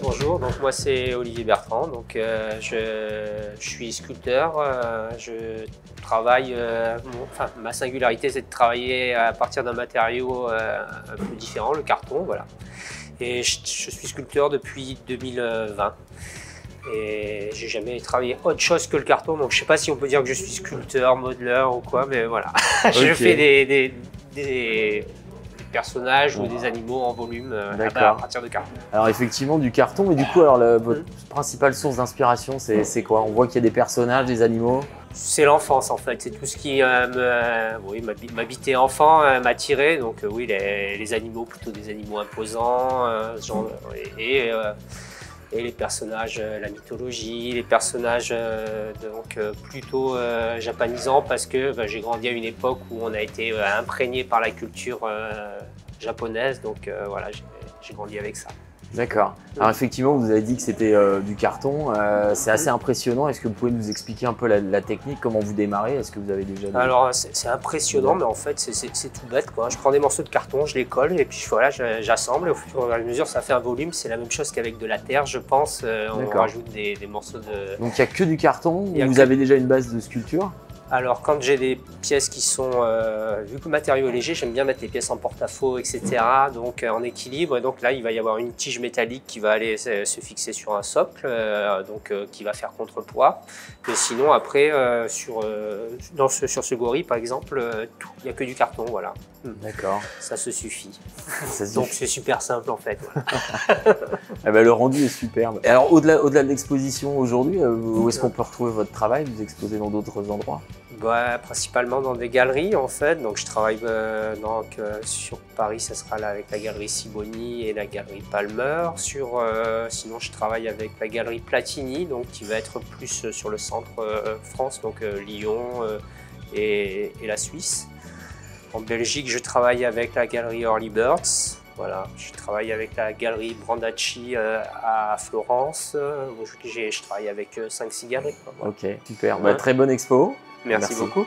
Bonjour, donc moi c'est Olivier Bertrand, donc je suis sculpteur, je travaille, ma singularité c'est de travailler à partir d'un matériau un peu différent, le carton, voilà. Et je suis sculpteur depuis 2020 et j'ai jamais travaillé autre chose que le carton, donc je sais pas si on peut dire que je suis sculpteur, modeleur ou quoi, mais voilà. Je fais des personnages ou des animaux en volume à partir de carton. Alors effectivement du carton, et du coup alors votre principale source d'inspiration c'est quoi? On voit qu'il y a des personnages, des animaux. C'est l'enfance en fait, c'est tout ce qui m'habitait enfant, m'attirait, donc oui les animaux, plutôt des animaux imposants, et les personnages, la mythologie, les personnages plutôt japonisants, parce que j'ai grandi à une époque où on a été imprégné par la culture japonaise, donc voilà, j'ai grandi avec ça. D'accord. Alors effectivement, vous avez dit que c'était du carton, c'est assez impressionnant. Est-ce que vous pouvez nous expliquer un peu la technique, comment vous démarrez? Est-ce que vous avez déjà... Alors c'est impressionnant, mais en fait c'est tout bête, quoi. Je prends des morceaux de carton, je les colle et puis voilà, j'assemble, et au fur et à mesure ça fait un volume. C'est la même chose qu'avec de la terre, je pense. On rajoute des morceaux de... Donc il n'y a que du carton, ou vous avez déjà une base de sculpture? Alors quand j'ai des pièces qui sont, vu que le matériau est léger, j'aime bien mettre les pièces en porte-à-faux, etc. Donc en équilibre, et donc là il va y avoir une tige métallique qui va aller se fixer sur un socle, qui va faire contrepoids. Mais sinon après, sur ce gorille par exemple, il n'y a que du carton, voilà. D'accord. Ça se suffit. Donc c'est super simple en fait. Eh ben, le rendu est superbe. Et alors au-delà de l'exposition aujourd'hui, où est-ce qu'on peut retrouver votre travail? Vous exposez dans d'autres endroits? Principalement dans des galeries en fait. Donc je travaille sur Paris, ça sera là avec la galerie Sibony et la galerie Palmer. Sinon je travaille avec la galerie Platini, donc qui va être plus sur le centre France, donc Lyon et la Suisse. En Belgique, je travaille avec la galerie Early Birds. Voilà, je travaille avec la galerie Brandacci à Florence. Je travaille avec 5-6 galeries. Voilà. Ok, super. Très bonne expo. Merci beaucoup.